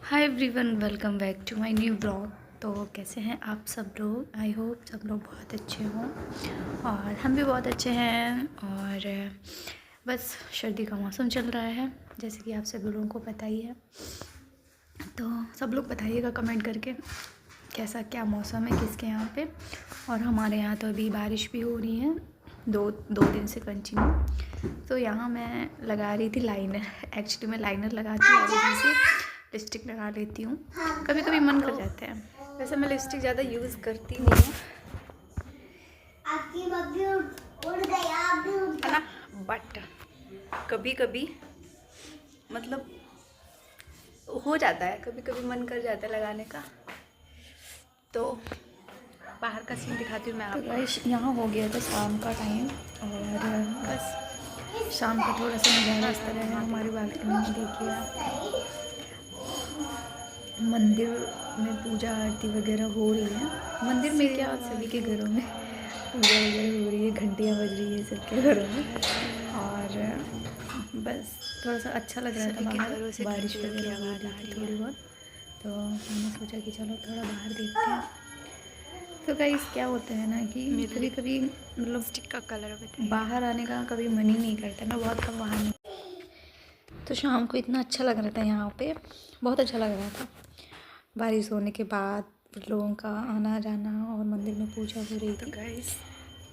Hi everyone, welcome back to my new blog. तो कैसे हैं आप सब लोग? आई होप सब लोग बहुत अच्छे हों और हम भी बहुत अच्छे हैं। और बस सर्दी का मौसम चल रहा है, जैसे कि आप सभी लोगों को पता ही है। तो सब लोग बताइएगा कमेंट करके कैसा क्या मौसम है किसके यहाँ पे। और हमारे यहाँ तो अभी बारिश भी हो रही है दो दो दिन से कंटिन्यू। तो यहाँ मैं लगा रही थी लाइनर। एक्चुअली मैं लाइनर लगाती हूँ और वहीं से लिपस्टिक लगा लेती हूँ। कभी कभी मन कर जाता है। वैसे मैं लिपस्टिक ज़्यादा यूज़ करती नहीं हूँ, है ना, बट कभी कभी मतलब हो जाता है, कभी कभी मन कर जाता है लगाने का। तो बाहर का सीन दिखाती हूँ मैं आपको। तो यहाँ हो गया था शाम का टाइम और बस शाम का थोड़ा सा नज़ारा इस तरह है। हमारी बालकनी में देखिए आप, मंदिर में पूजा आरती वगैरह हो रही है। मंदिर में क्या, सभी के घरों में पूजा वगैरह हो रही है, घंटियाँ बज रही है सबके घरों में। और बस थोड़ा सा अच्छा लग रहा था, बाहर बारिश वगैरह हो रही थी थोड़ी बहुत। तो मैंने सोचा कि चलो थोड़ा बाहर देखते हैं। तो गाइस क्या होता है ना कि कभी कभी मतलब स्टिक का कलर बाहर आने का कभी मन ही नहीं करता। मैं बहुत कम बाहर नहीं। तो शाम को इतना अच्छा लग रहा था यहाँ पे, बहुत अच्छा लग रहा था। बारिश होने के बाद लोगों का आना जाना और मंदिर में पूजा हो रही थी। गाइस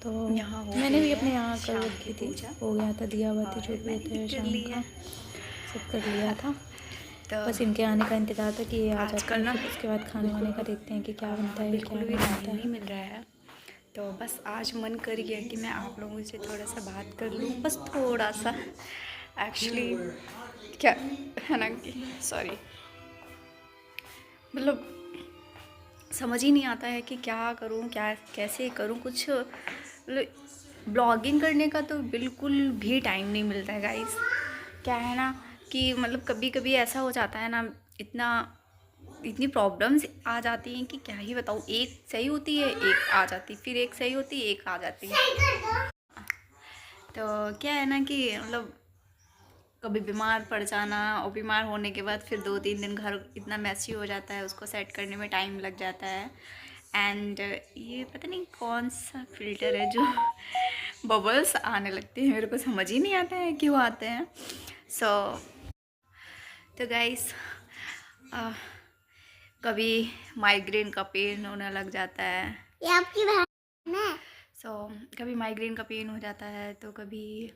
तो मैंने भी अपने यहाँ कर रखी थी, हो गया था दिया बाती जो भी होता है शाम का, सब कर लिया था। तो बस इनके आने का इंतज़ार था कि ये आ जाते हैं, फिर उसके बाद खाने वाने का देखते हैं कि क्या बनता है क्या नहीं बनता है। नहीं मिल रहा है। तो बस आज मन कर गया कि मैं आप लोगों से थोड़ा सा बात कर लूँ, बस थोड़ा सा। एक्चुअली क्या है ना कि सॉरी, मतलब समझ ही नहीं आता है कि क्या करूं, क्या कैसे करूं। कुछ मतलब ब्लॉगिंग करने का तो बिल्कुल भी टाइम नहीं मिलता है गाइस। क्या है ना कि मतलब कभी कभी ऐसा हो जाता है ना, इतनी प्रॉब्लम्स आ जाती हैं कि क्या ही बताऊँ। एक सही होती है, एक आ जाती, फिर एक सही होती है, एक आ जाती है। तो क्या है ना कि मतलब कभी बीमार पड़ जाना, और बीमार होने के बाद फिर 2-3 दिन घर इतना मैसी हो जाता है, उसको सेट करने में टाइम लग जाता है। एंड ये पता नहीं कौन सा फ़िल्टर है जो बबल्स आने लगते हैं, मेरे को समझ ही नहीं आता है क्यों आते हैं। सो तो गाइस कभी माइग्रेन का पेन होने लग जाता है। ये आपकी बहन है। कभी माइग्रेन का पेन हो जाता है, तो कभी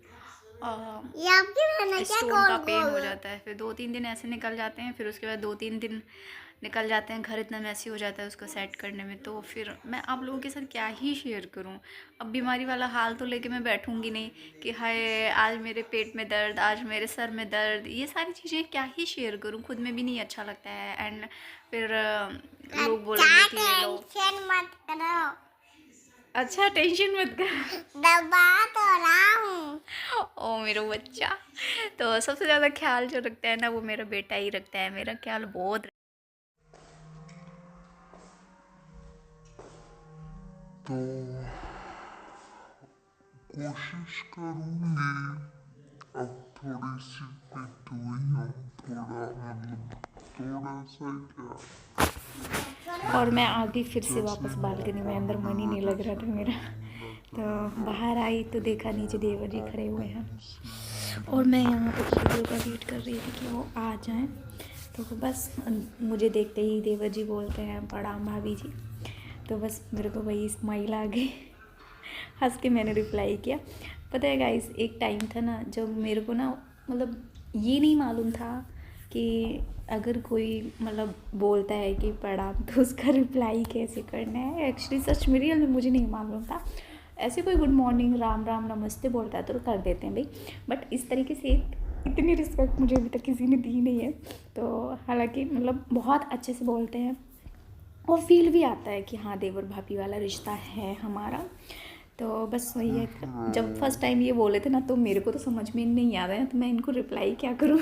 ये आपकी बहन है, स्टोन का पेन हो जाता है। फिर 2-3 दिन ऐसे निकल जाते हैं, फिर उसके बाद 2-3 दिन निकल जाते हैं, घर इतना मैसी हो जाता है उसको सेट करने में। तो फिर मैं आप लोगों के साथ क्या ही शेयर करूं। अब बीमारी वाला हाल तो लेके मैं बैठूंगी नहीं कि हाय आज मेरे पेट में दर्द, आज मेरे सर में दर्द, ये सारी चीज़ें क्या ही शेयर करूं, खुद में भी नहीं अच्छा लगता है। एंड फिर लोग बोलेंगे कि ये लोग मत करो। अच्छा टेंशन मत कर, दबा तो रहा हूँ। ओ मेरा बच्चा, तो सबसे ज़्यादा ख्याल जो रखता है ना वो मेरा बेटा ही रखता है। मेरा ख्याल बहुत तो कोशिश करूँगी अब थोड़ी सी फिट हुई हूँ, थोड़ा मतलब थोड़ा सा क्या। और मैं आ गई फिर से वापस बालकनी में, अंदर मन ही नहीं लग रहा था मेरा। तो बाहर आई तो देखा नीचे देवर जी खड़े हुए हैं और मैं यहाँ पे देवर का वेट कर रही थी कि वो आ जाएं। तो बस मुझे देखते ही देवर जी बोलते हैं प्रणाम भाभी जी। तो बस मेरे को वही स्माइल आ गई। हंस के मैंने रिप्लाई किया। पता है गाइस, एक टाइम था ना जब मेरे को ना मतलब ये नहीं मालूम था कि अगर कोई मतलब बोलता है कि प्रणाम तो उसका रिप्लाई कैसे करना है। एक्चुअली सच में रियल में मुझे नहीं मालूम था। ऐसे कोई गुड मॉर्निंग, राम राम, नमस्ते बोलता है तो कर देते हैं भाई, बट इस तरीके से इतनी रिस्पेक्ट मुझे अभी तक किसी ने दी नहीं है। तो हालांकि मतलब बहुत अच्छे से बोलते हैं और फील भी आता है कि हाँ देवर भाभी वाला रिश्ता है हमारा। तो बस वही है, जब फर्स्ट टाइम ये बोले थे ना तो मेरे को तो समझ में नहीं आ रहा है तो मैं इनको रिप्लाई क्या करूँ।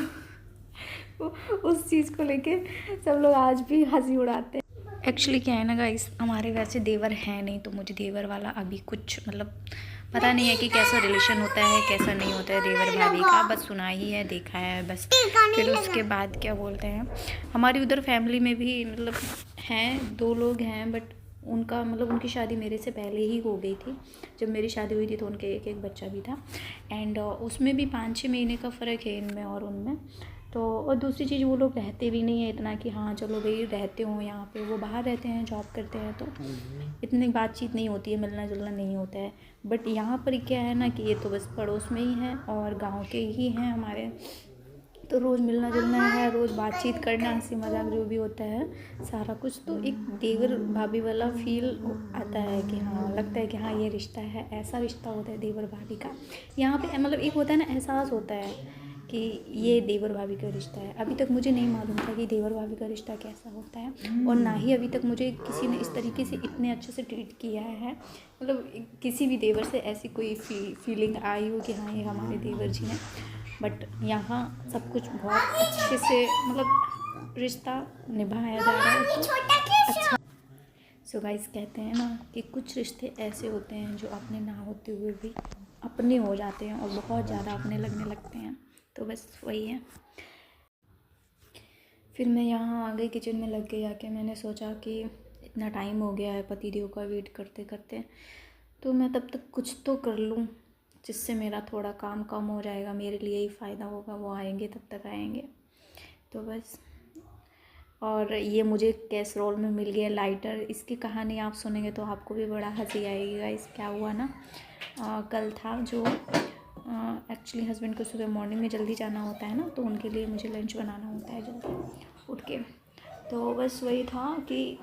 उस चीज़ को लेके सब लोग आज भी हंसी उड़ाते हैं। एक्चुअली क्या है ना गाइस, हमारे घर से देवर है नहीं, तो मुझे देवर वाला अभी कुछ मतलब पता नहीं है कि कैसा रिलेशन होता है कैसा नहीं होता है देवर भाभी का। बस सुना ही है, देखा है बस। फिर उसके बाद क्या बोलते हैं, हमारी उधर फैमिली में भी मतलब हैं 2 लोग हैं, बट उनका मतलब उनकी शादी मेरे से पहले ही हो गई थी। जब मेरी शादी हुई थी तो उनके एक एक बच्चा भी था। एंड उसमें भी 5-6 महीने का फ़र्क है इनमें और उनमें। तो और दूसरी चीज़, वो लोग रहते भी नहीं है इतना कि हाँ चलो भाई रहते हो यहाँ पे, वो बाहर रहते हैं, जॉब करते हैं, तो इतनी बातचीत नहीं होती है, मिलना जुलना नहीं होता है। बट यहाँ पर क्या है ना कि ये तो बस पड़ोस में ही हैं और गांव के ही हैं हमारे, तो रोज़ मिलना जुलना है, रोज़ बातचीत करना, हंसी मजाक जो भी होता है सारा कुछ, तो एक देवर भाभी वाला फील आता है कि हाँ लगता है कि हाँ ये रिश्ता है, ऐसा रिश्ता होता है देवर भाभी का। यहाँ पे मतलब एक होता है ना, एहसास होता है कि ये देवर भाभी का रिश्ता है। अभी तक मुझे नहीं मालूम था कि देवर भाभी का रिश्ता कैसा होता है, और ना ही अभी तक मुझे किसी ने इस तरीके से इतने अच्छे से ट्रीट किया है, मतलब किसी भी देवर से ऐसी कोई फीलिंग आई हो कि हाँ ये हमारे देवर जी हैं। बट यहाँ सब कुछ बहुत अच्छे से मतलब रिश्ता निभाया जा रहा है, तो अच्छा। सो गाइस, कहते हैं ना कि कुछ रिश्ते ऐसे होते हैं जो अपने ना होते हुए भी अपने हो जाते हैं और बहुत ज़्यादा अपने लगने लगते हैं, तो बस वही है। फिर मैं यहाँ आ गई, किचन में लग गई आके। मैंने सोचा कि इतना टाइम हो गया है पतिदेव का वेट करते करते, तो मैं तब तक कुछ तो कर लूँ जिससे मेरा थोड़ा काम कम हो जाएगा, मेरे लिए ही फ़ायदा होगा। वो आएंगे तब तक आएंगे, तो बस। और ये मुझे कैसरोल में मिल गया लाइटर। इसकी कहानी आप सुनेंगे तो आपको भी बड़ा हंसी आएगी गाइस। क्या हुआ ना, कल था जो एक्चुअली हस्बैंड को सुबह मॉर्निंग में जल्दी जाना होता है ना, तो उनके लिए मुझे लंच बनाना होता है जल्दी उठ के। तो बस वही था कि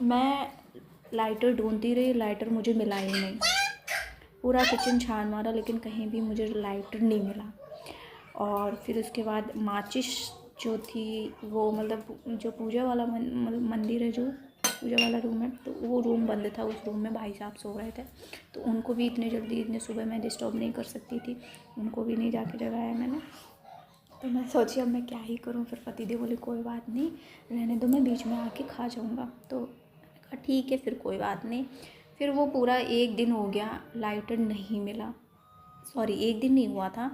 मैं लाइटर ढूंढती रही, लाइटर मुझे मिला ही नहीं। पूरा किचन छान मारा लेकिन कहीं भी मुझे लाइटर नहीं मिला। और फिर उसके बाद माचिस जो थी वो मतलब जो पूजा वाला मंदिर है, जो पूजा वाला रूम है, तो वो रूम बंद था। उस रूम में भाई साहब सो रहे थे, तो उनको भी इतने जल्दी इतने सुबह मैं डिस्टर्ब नहीं कर सकती थी, उनको भी नहीं जाके जगाया मैंने। तो मैं सोची अब मैं क्या ही करूँ। फिर पतिदेव बोले कोई बात नहीं, रहने दो, मैं बीच में आके खा जाऊँगा। तो मैंने कहा ठीक है, फिर कोई बात नहीं। फिर वो पूरा 1 दिन हो गया, लाइटर नहीं मिला। सॉरी, 1 दिन नहीं हुआ था,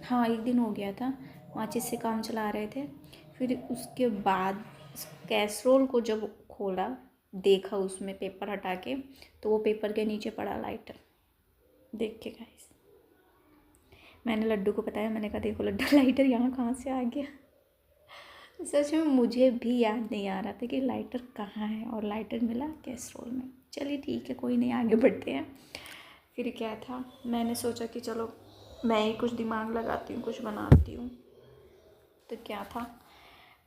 हाँ 1 दिन हो गया था। माचिस से काम चला रहे थे। फिर उसके बाद कैसरोल को जब खोला, देखा उसमें पेपर हटा के, तो वो पेपर के नीचे पड़ा लाइटर। देख के गाइस, मैंने लड्डू को बताया, मैंने कहा देखो लड्डू, लाइटर यहाँ कहाँ से आ गया। सच में मुझे भी याद नहीं आ रहा था कि लाइटर कहाँ है, और लाइटर मिला कैसरोल में। चलिए ठीक है, कोई नहीं, आगे बढ़ते हैं। फिर क्या था, मैंने सोचा कि चलो मैं ही कुछ दिमाग लगाती हूँ, कुछ बनाती हूँ। तो क्या था,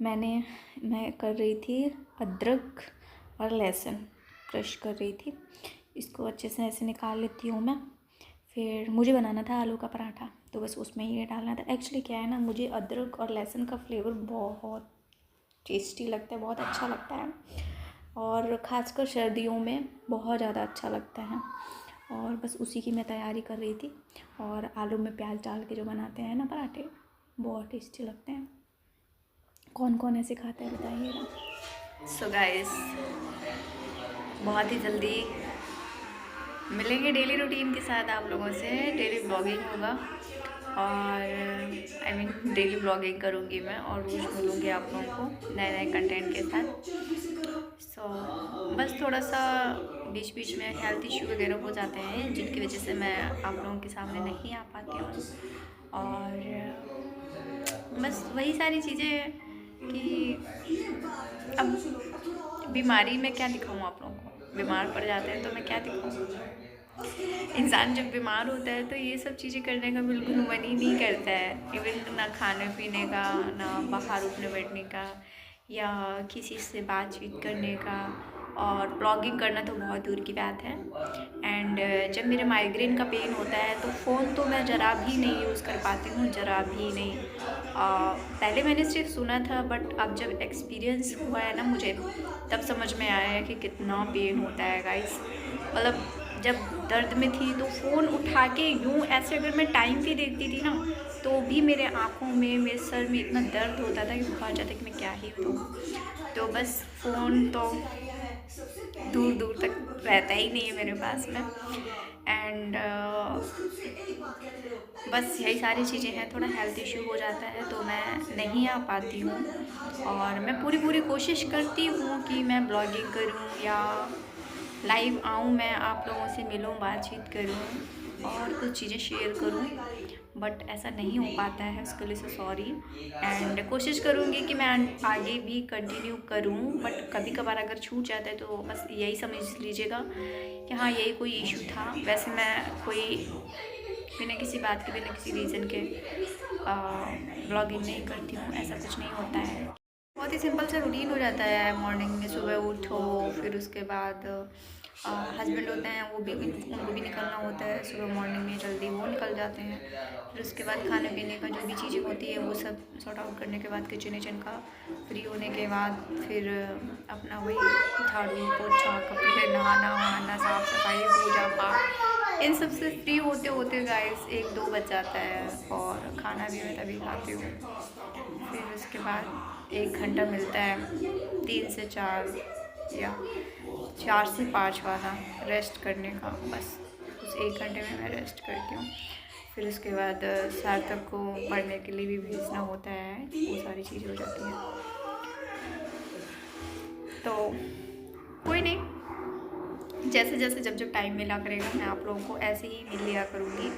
मैं कर रही थी अदरक और लहसुन क्रश कर रही थी। इसको अच्छे से ऐसे निकाल लेती हूँ मैं। फिर मुझे बनाना था आलू का पराठा, तो बस उसमें ये डालना था। एक्चुअली क्या है ना, मुझे अदरक और लहसुन का फ्लेवर बहुत टेस्टी लगता है, बहुत अच्छा लगता है, और ख़ासकर सर्दियों में बहुत ज़्यादा अच्छा लगता है। और बस उसी की मैं तैयारी कर रही थी। और आलू में प्याज डाल के जो बनाते हैं ना पराठे, बहुत टेस्टी लगते हैं। कौन कौन ऐसे खाता है बताइएगा। सो गाइस, बहुत ही जल्दी मिलेंगे डेली रूटीन के साथ आप लोगों से। डेली ब्लॉगिंग होगा, और आई मीन डेली ब्लॉगिंग करूँगी मैं, और रोज़ मिलूँगी आप लोगों को नए नए कंटेंट के साथ। सो बस थोड़ा सा बीच बीच में हेल्थ इशू वगैरह हो जाते हैं, जिनकी वजह से मैं आप लोगों के सामने नहीं आ पाती हूँ। और बस वही सारी चीज़ें कि अब बीमारी में क्या दिखाऊँ आप लोगों को। बीमार पड़ जाते हैं तो मैं क्या दिखाऊँ। इंसान जब बीमार होता है तो ये सब चीज़ें करने का बिल्कुल मन ही नहीं करता है। इवन ना खाने पीने का, ना बाहर उठने बैठने का, या किसी से बातचीत करने का, और ब्लॉगिंग करना तो बहुत दूर की बात है। एंड जब मेरे माइग्रेन का पेन होता है तो फ़ोन तो मैं ज़रा भी नहीं यूज़ कर पाती हूँ, ज़रा भी नहीं। पहले मैंने सिर्फ सुना था, बट अब जब एक्सपीरियंस हुआ है ना मुझे, तब समझ में आया है कि कितना पेन होता है गाइस। मतलब जब दर्द में थी तो फ़ोन उठा के यूँ ऐसे अगर मैं टाइम भी देखती थी ना तो भी मेरे आँखों में, मेरे सर में इतना दर्द होता था कि बहुत ज़्यादा कि मैं क्या ही बताऊँ। तो बस फ़ोन तो दूर दूर तक रहता ही नहीं है मेरे पास में। एंड बस यही सारी चीज़ें हैं। थोड़ा हेल्थ इशू हो जाता है तो मैं नहीं आ पाती हूँ, और मैं पूरी कोशिश करती हूँ कि मैं ब्लॉगिंग करूँ या लाइव आऊँ, मैं आप लोगों से मिलूँ, बातचीत करूँ और कुछ चीज़ें शेयर करूँ, बट ऐसा नहीं हो पाता है। उसके लिए सॉरी। एंड कोशिश करूँगी कि मैं आगे भी कंटिन्यू करूँ, बट कभी कभार अगर छूट जाता है तो बस यही समझ लीजिएगा कि हाँ यही कोई इशू था। वैसे मैं कोई बिना किसी बात के, बिना किसी रीज़न के ब्लॉगिंग नहीं करती हूँ, ऐसा कुछ नहीं होता है। बहुत ही सिंपल सा रूटीन हो जाता है। मॉर्निंग में सुबह उठो, फिर उसके बाद हस्बैंड होते हैं, वो भी उनको भी निकलना होता है सुबह मॉर्निंग में जल्दी, वो निकल जाते हैं। फिर उसके बाद खाने पीने का जो भी चीज़ें होती है वो सब सॉर्ट आउट करने के बाद किचन का फ्री होने के बाद फिर अपना वही झाड़ू पोछा, कपड़े, नहाना वहाना, साफ़ सफाई, पूजा पाठ, इन सब से फ्री होते होते गाइस 1-2 बज जाता है। और खाना भी मैं तभी खाती हूँ। फिर उसके बाद 1 घंटा मिलता है 3 से 4 या 4 से 5 वाला रेस्ट करने का। बस उस 1 घंटे में मैं रेस्ट करती हूँ। फिर उसके बाद सार्थक को पढ़ने के लिए भी भेजना होता है, वो सारी चीज़ें हो जाती हैं। तो कोई नहीं, जैसे जैसे जब टाइम मिला करेगा मैं आप लोगों को ऐसे ही मिल लिया करूँगी।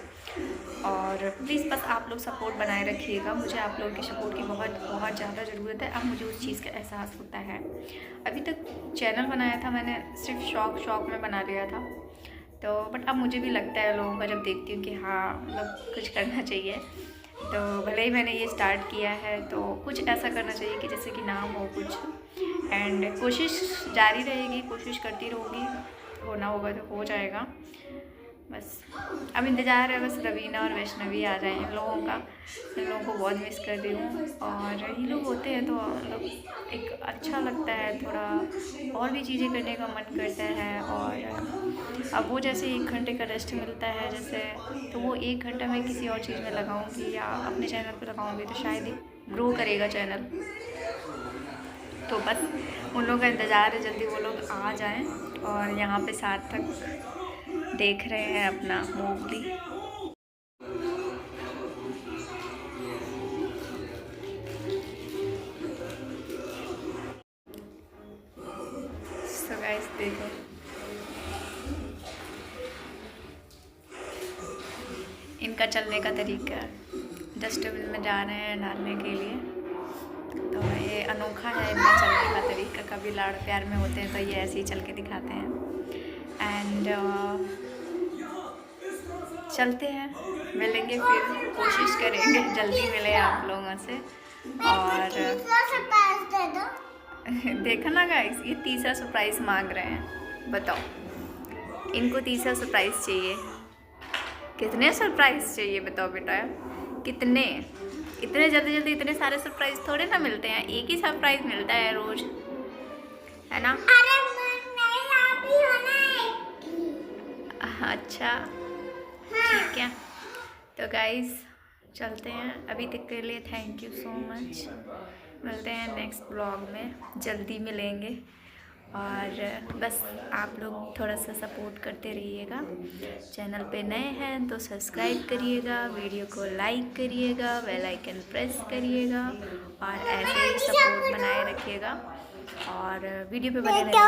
और प्लीज़ बस आप लोग सपोर्ट बनाए रखिएगा। मुझे आप लोगों की सपोर्ट की बहुत ज़्यादा ज़रूरत है। अब मुझे उस चीज़ का एहसास होता है। अभी तक चैनल बनाया था मैंने सिर्फ शौक में बना लिया था, तो बट अब मुझे भी लगता है लोगों का जब देखती हूँ कि हाँ मतलब कुछ करना चाहिए। तो भले ही मैंने ये स्टार्ट किया है तो कुछ ऐसा करना चाहिए कि जैसे कि नाम हो कुछ। एंड कोशिश जारी रहेगी, कोशिश करती रहूँगी, होना होगा तो हो जाएगा। बस अब इंतज़ार है बस रवीना और वैष्णवी आ जाए इन लोगों का। इन लोगों को बहुत मिस कर रही हूँ, और ये लोग होते हैं तो मतलब एक अच्छा लगता है, थोड़ा और भी चीज़ें करने का मन करता है। और अब वो जैसे 1 घंटे का रेस्ट मिलता है जैसे, तो वो 1 घंटा मैं किसी और चीज़ में लगाऊंगी या अपने चैनल पर लगाऊंगी तो शायद ही ग्रो करेगा चैनल। तो बस उन लोगों का इंतज़ार है, जल्दी वो लोग आ जाएं। और यहाँ पे सार्थक देख रहे हैं अपना मूवी। सो गाइस देखो, इनका चलने का तरीका, डस्टबिन में जा रहे हैं डालने के लिए। तो ये अनोखा है इनका चलने का तरीका। कभी लाड़ प्यार में होते हैं तो ये ऐसे ही चल के दिखाते हैं। एंड चलते हैं, मिलेंगे फिर, कोशिश करेंगे जल्दी मिले आप लोगों से। और देखा ना गाइस, ये तीसरा सरप्राइज़ मांग रहे हैं। बताओ इनको तीसरा सरप्राइज़ चाहिए। कितने सरप्राइज़ चाहिए बताओ बेटा, कितने? इतने जल्दी इतने सारे सरप्राइज़ थोड़े ना मिलते हैं, एक ही सरप्राइज़ मिलता है रोज़, है ना? अच्छा ठीक है, तो गाइस चलते हैं। अभी तक के लिए थैंक यू सो मच। मिलते हैं नेक्स्ट ब्लॉग में, जल्दी मिलेंगे। और बस आप लोग थोड़ा सा सपोर्ट करते रहिएगा। चैनल पे नए हैं तो सब्सक्राइब करिएगा, वीडियो को लाइक करिएगा, बेल आइकन प्रेस करिएगा, और ऐसे ही सपोर्ट बनाए रखिएगा। और वीडियो पे बने रहिएगा।